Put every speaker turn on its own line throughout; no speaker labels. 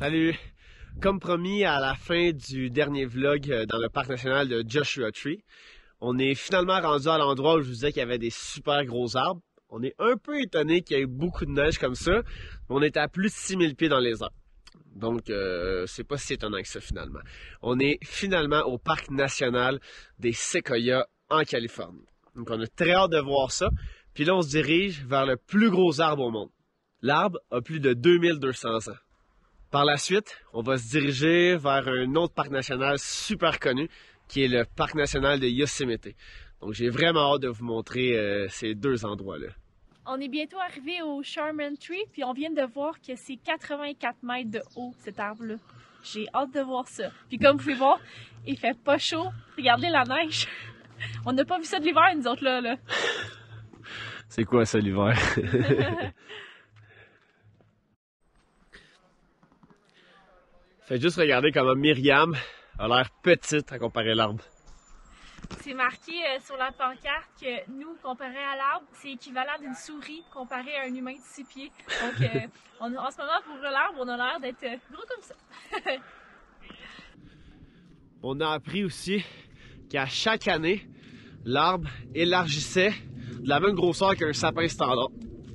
Salut! Comme promis à la fin du dernier vlog dans le parc national de Joshua Tree, on est finalement rendu à l'endroit où je vous disais qu'il y avait des super gros arbres. On est un peu étonné qu'il y ait beaucoup de neige comme ça, mais on est à plus de 6000 pieds dans les airs. Donc, c'est pas si étonnant que ça finalement. On est finalement au parc national des Séquoias en Californie. Donc, on a très hâte de voir ça. Puis là, on se dirige vers le plus gros arbre au monde. L'arbre a plus de 2200 ans. Par la suite, on va se diriger vers un autre parc national super connu, qui est le parc national de Yosemite. Donc j'ai vraiment hâte de vous montrer ces deux endroits-là.
On est bientôt arrivé au Sherman Tree, puis on vient de voir que c'est 84 mètres de haut, cet arbre-là. J'ai hâte de voir ça. Puis comme vous pouvez voir, il fait pas chaud. Regardez la neige. On n'a pas vu ça de l'hiver, nous autres, là.
C'est quoi ça, l'hiver? Faites juste regarder comment Myriam a l'air petite à comparer l'arbre.
C'est marqué sur la pancarte que nous, comparé à l'arbre, c'est équivalent d'une souris comparé à un humain de 6 pieds. Donc, en ce moment, pour l'arbre, on a l'air d'être gros comme ça.
On a appris aussi qu'à chaque année, l'arbre élargissait de la même grosseur qu'un sapin standard.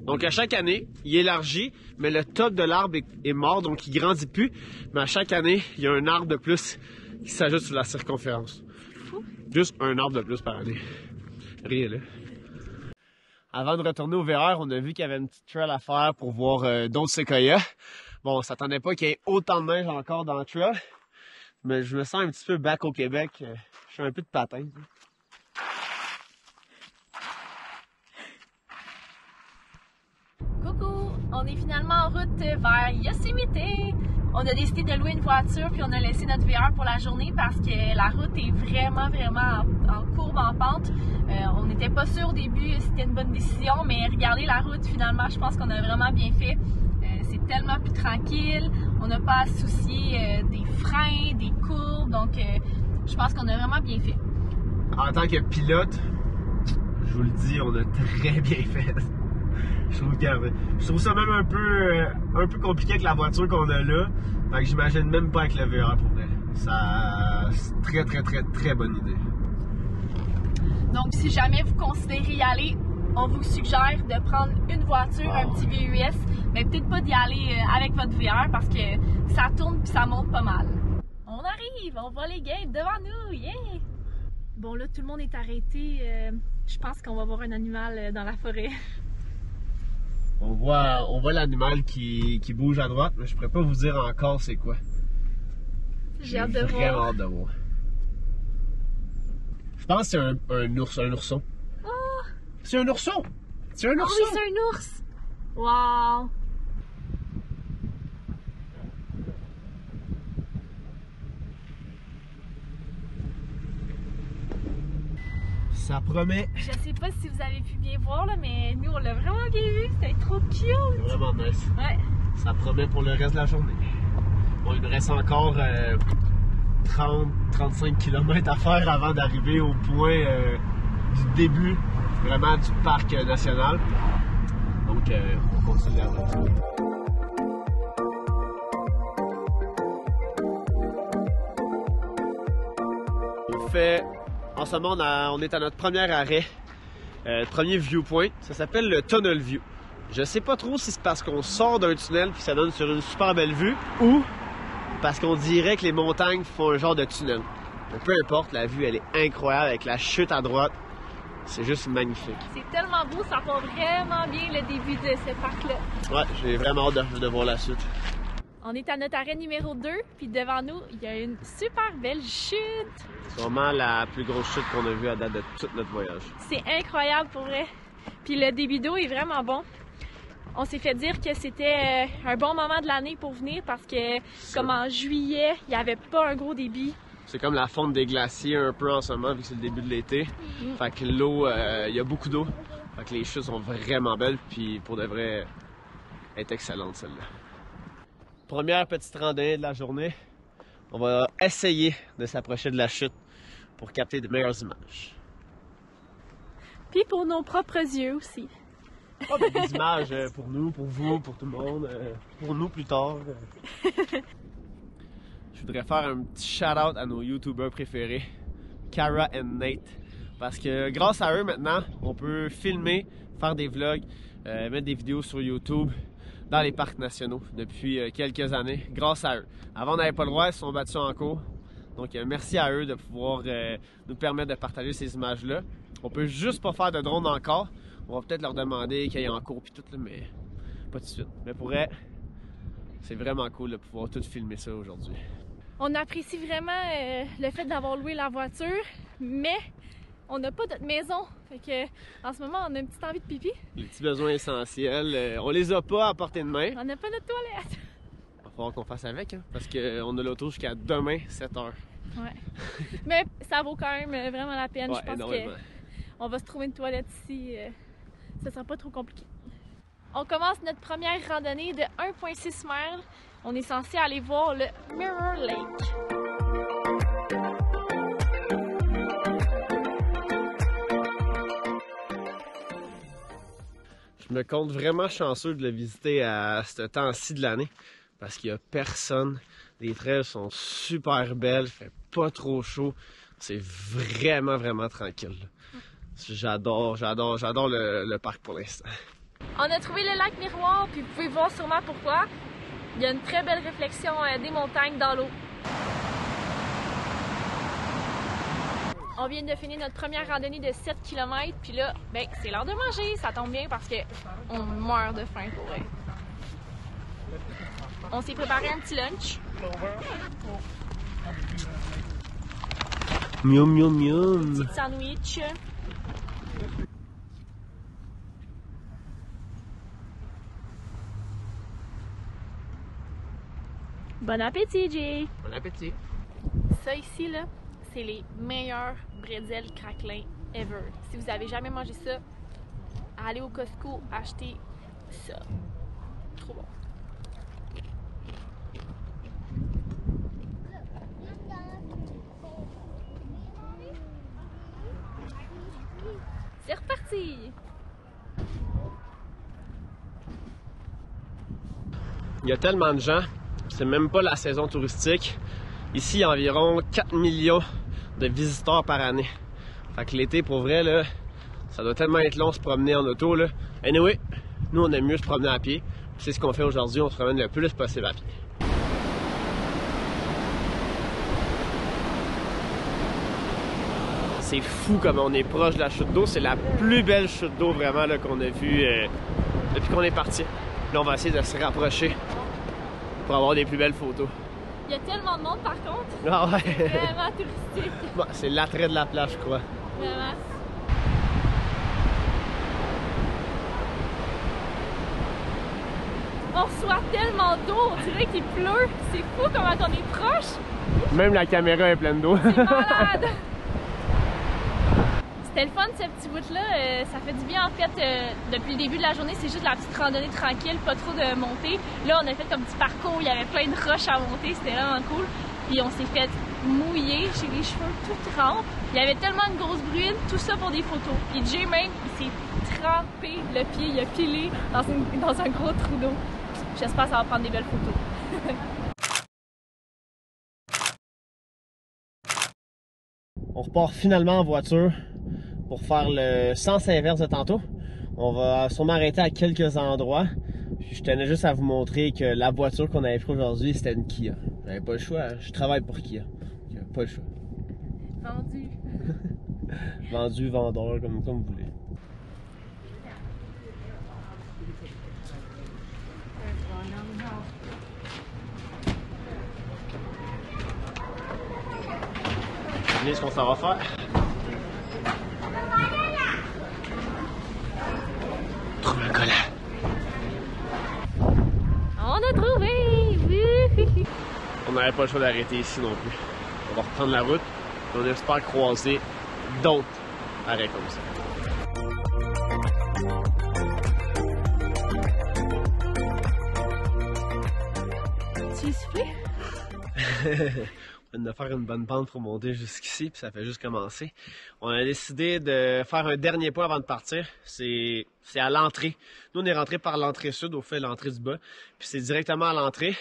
Donc à chaque année, il élargit, mais le top de l'arbre est mort, donc il grandit plus. Mais à chaque année, il y a un arbre de plus qui s'ajoute sur la circonférence. Juste un arbre de plus par année. Rien là. Avant de retourner au VR, on a vu qu'il y avait une petite trail à faire pour voir d'autres séquoias. Bon, on s'attendait pas qu'il y ait autant de neige encore dans le trail, mais je me sens un petit peu back au Québec. Je fais un peu de patin.
On est finalement en route vers Yosemite. On a décidé de louer une voiture puis on a laissé notre VR pour la journée parce que la route est vraiment en courbe, en pente. On n'était pas sûr au début si c'était une bonne décision, mais regardez la route finalement, je pense qu'on a vraiment bien fait. C'est tellement plus tranquille, on n'a pas à se soucier des freins, des courbes, donc je pense qu'on a vraiment bien fait.
En tant que pilote, je vous le dis, on a très bien fait. Je trouve ça même un peu compliqué avec la voiture qu'on a là. Fait que j'imagine même pas avec le VR pour vrai. Ça, c'est très bonne idée.
Donc si jamais vous considérez y aller, on vous suggère de prendre une voiture, un petit VUS, mais peut-être pas d'y aller avec votre VR parce que ça tourne puis ça monte pas mal. On arrive, on voit les gates devant nous, yeah! Bon là, tout le monde est arrêté. Je pense qu'on va voir un animal dans la forêt.
On voit l'animal qui bouge à droite, mais je pourrais pas vous dire encore c'est quoi.
J'ai hâte de voir.
Vraiment hâte de voir. Je pense que c'est un ourson.
Oh!
C'est un ourson! C'est un ourson!
Oh oui, c'est un ours! Wow!
Ça promet.
Je sais pas si vous avez pu bien voir, là, mais nous, on l'a vraiment bien vu. C'était trop cute!
C'est vraiment nice.
Ouais.
Ça promet pour le reste de la journée. Bon, il nous reste encore 30-35 km à faire avant d'arriver au point du début vraiment du parc national. Donc, on continue la route. En ce moment, on est à notre premier arrêt, premier viewpoint. Ça s'appelle le Tunnel View. Je sais pas trop si c'est parce qu'on sort d'un tunnel puis ça donne sur une super belle vue ou parce qu'on dirait que les montagnes font un genre de tunnel. Mais peu importe, la vue elle est incroyable avec la chute à droite. C'est juste magnifique.
C'est tellement beau, ça part vraiment bien le début de ce parc-là.
Ouais, j'ai vraiment hâte de voir la suite.
On est à notre arrêt numéro 2, puis devant nous, il y a une super belle chute.
C'est vraiment la plus grosse chute qu'on a vue à date de tout notre voyage.
C'est incroyable pour vrai. Puis le débit d'eau est vraiment bon. On s'est fait dire que c'était un bon moment de l'année pour venir parce que, comme en juillet, il n'y avait pas un gros débit.
C'est comme la fonte des glaciers un peu en ce moment, vu que c'est le début de l'été. Fait que l'eau, il y a beaucoup d'eau. Fait que les chutes sont vraiment belles, puis pour de vrai, elle est excellente celle-là. Première petite randonnée de la journée. On va essayer de s'approcher de la chute pour capter de meilleures images.
Puis pour nos propres yeux aussi.
Ah, ben, des images pour nous, pour vous, pour tout le monde, pour nous plus tard. Je voudrais faire un petit shout-out à nos YouTubers préférés, Cara et Nate. Parce que grâce à eux maintenant, on peut filmer, faire des vlogs, mettre des vidéos sur YouTube dans les parcs nationaux depuis quelques années, grâce à eux. Avant on n'avait pas le droit, ils se sont battus en cours. Donc merci à eux de pouvoir nous permettre de partager ces images-là. On peut juste pas faire de drone encore. On va peut-être leur demander qu'ils aillent en cours puis tout, là, mais pas tout de suite. Mais pour eux, c'est vraiment cool de pouvoir tout filmer ça aujourd'hui.
On apprécie vraiment le fait d'avoir loué la voiture, mais on n'a pas notre maison. Fait que en ce moment, on a une petite envie de pipi.
Les petits besoins essentiels, on les a pas à portée de main.
On n'a pas notre toilette.
Il va falloir qu'on fasse avec, hein, parce qu'on a l'auto jusqu'à demain, 7 h.
Ouais. Mais ça vaut quand même vraiment la peine.
Ouais,
je pense qu'on va se trouver une toilette ici. Ça sera pas trop compliqué. On commence notre première randonnée de 1,6 miles. On est censé aller voir le Mirror Lake.
Je me compte vraiment chanceux de le visiter à ce temps-ci de l'année parce qu'il n'y a personne. Les trails sont super belles, il fait pas trop chaud. C'est vraiment, vraiment tranquille. J'adore le parc pour l'instant.
On a trouvé le lac Miroir, puis vous pouvez voir sûrement pourquoi. Il y a une très belle réflexion des montagnes dans l'eau. On vient de finir notre première randonnée de 7 km, puis là, ben, c'est l'heure de manger. Ça tombe bien parce qu'on meurt de faim pour eux. On s'est préparé un petit lunch.
Miam, miam, miam.
Petit sandwich. Bon appétit, Jay!
Bon appétit!
Ça ici, là, c'est les meilleurs bretzels craquelins ever. Si vous avez jamais mangé ça, allez au Costco, achetez ça. Trop bon. C'est reparti!
Il y a tellement de gens, c'est même pas la saison touristique. Ici, il y a environ 4 millions de visiteurs par année. Fait que l'été, pour vrai, là, ça doit tellement être long de se promener en auto, là. Anyway, nous, on aime mieux se promener à pied. C'est ce qu'on fait aujourd'hui, on se promène le plus possible à pied. C'est fou comme on est proche de la chute d'eau. C'est la plus belle chute d'eau vraiment qu'on a vue depuis qu'on est parti. Là, on va essayer de se rapprocher pour avoir des plus belles photos.
Il y a tellement de monde par contre.
Ah ouais.
C'est vraiment touristique.
Bon, c'est l'attrait de la plage, je crois.
Vraiment. On reçoit tellement d'eau, on dirait qu'il pleut. C'est fou comment on est proche.
Même la caméra est pleine d'eau.
C'est malade. C'était le fun ce petit bout-là, ça fait du bien en fait. Depuis le début de la journée, c'est juste la petite randonnée tranquille, pas trop de montée. Là, on a fait comme petit parcours, il y avait plein de roches à monter, c'était vraiment cool. Puis on s'est fait mouiller, j'ai les cheveux tout trempés. Il y avait tellement de grosses bruines, tout ça pour des photos. Puis Jay même, il s'est trempé le pied, il a pilé dans un gros trou d'eau. J'espère que ça va prendre des belles photos.
On repart finalement en voiture pour faire le sens inverse de tantôt. On va sûrement arrêter à quelques endroits. Puis je tenais juste à vous montrer que la voiture qu'on avait prise aujourd'hui, c'était une Kia. J'avais pas le choix, je travaille pour Kia. Pas le choix.
Vendu.
Vendu, vendeur, comme vous voulez. Devinez ce qu'on s'en va faire? Trouver un collant.
On a trouvé! Oui.
On n'avait pas le choix d'arrêter ici non plus. On va reprendre la route et on espère croiser d'autres arrêts comme ça.
Tu es soufflé?
de faire une bonne pente pour monter jusqu'ici, puis ça fait juste commencer. On a décidé de faire un dernier point avant de partir. C'est à l'entrée. Nous, on est rentré par l'entrée sud, au fait, l'entrée du bas. Puis c'est directement à l'entrée.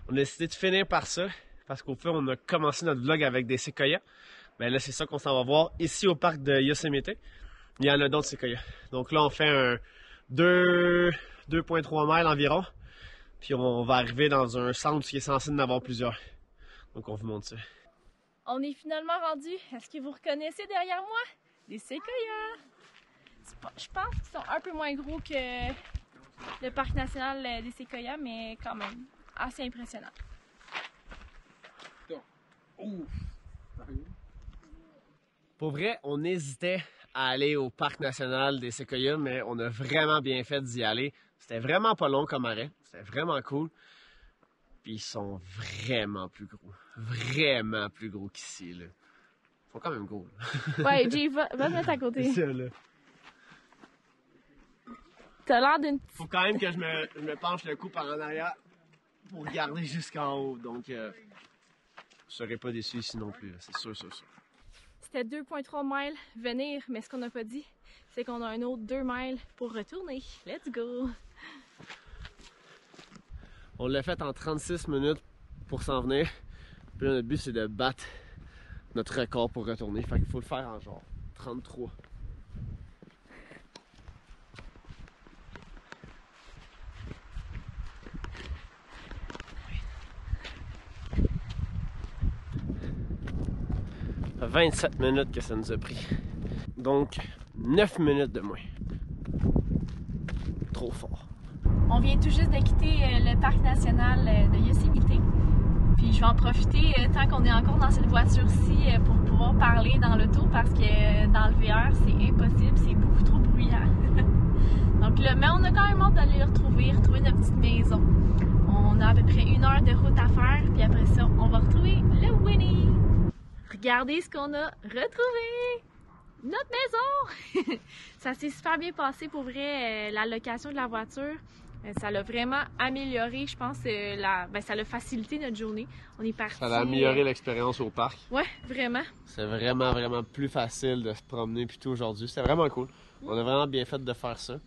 On a décidé de finir par ça, parce qu'au fait, on a commencé notre vlog avec des séquoias. Ben là, c'est ça qu'on s'en va voir ici au parc de Yosemite. Il y en a d'autres séquoias. Donc là, on fait un 2,3 miles environ. Puis on va arriver dans un centre qui est censé en avoir plusieurs. Donc on vous montre ça.
On est finalement rendu. Est-ce que vous reconnaissez derrière moi? Des séquoias! Je pense qu'ils sont un peu moins gros que le parc national des séquoias, mais quand même assez impressionnant.
Pour vrai, on hésitait à aller au parc national des séquoias, mais on a vraiment bien fait d'y aller. C'était vraiment pas long comme arrêt. C'était vraiment cool. Puis ils sont vraiment plus gros. Vraiment plus gros qu'ici, là. Ils sont quand même gros, là.
Ouais, Jay, va te mettre à côté.
C'est ça, là.
T'as l'air d'une petite...
Faut quand même que je me penche le cou par en arrière pour regarder jusqu'en haut. Donc, je serais pas déçu ici non plus, c'est sûr.
C'était 2,3 miles venir, mais ce qu'on n'a pas dit, c'est qu'on a un autre 2 miles pour retourner. Let's go!
On l'a fait en 36 minutes pour s'en venir. Puis là, notre but, c'est de battre notre record pour retourner. Fait qu'il faut le faire en genre 33. Ça fait 27 minutes que ça nous a pris. Donc, 9 minutes de moins. Trop fort.
On vient tout juste de quitter le parc national de Yosemite. Puis je vais en profiter tant qu'on est encore dans cette voiture-ci pour pouvoir parler dans l'auto parce que dans le VR, c'est impossible, c'est beaucoup trop bruyant. Donc là, mais on a quand même hâte d'aller retrouver notre petite maison. On a à peu près 1 heure de route à faire, puis après ça, on va retrouver le Winnie. Regardez ce qu'on a retrouvé! Notre maison! Ça s'est super bien passé pour vrai, la location de la voiture. Ça l'a vraiment amélioré, je pense, ça l'a facilité notre journée. On est parti.
Ça a amélioré l'expérience au parc.
Ouais, vraiment.
C'est vraiment plus facile de se promener plutôt aujourd'hui. C'était vraiment cool. On a vraiment bien fait de faire ça.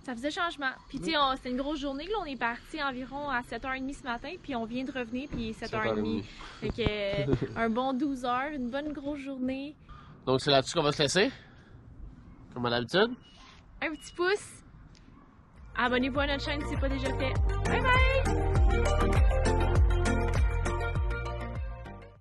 Ça faisait changement. Puis tu sais, c'était une grosse journée. Là, on est parti environ à 7h30 ce matin, puis on vient de revenir, puis 7h30. Fait que un bon 12 heures, une bonne grosse journée.
Donc c'est là-dessus qu'on va se laisser, comme à l'habitude.
Un petit pouce. Abonnez-vous à notre chaîne si ce n'est pas déjà fait. Bye bye!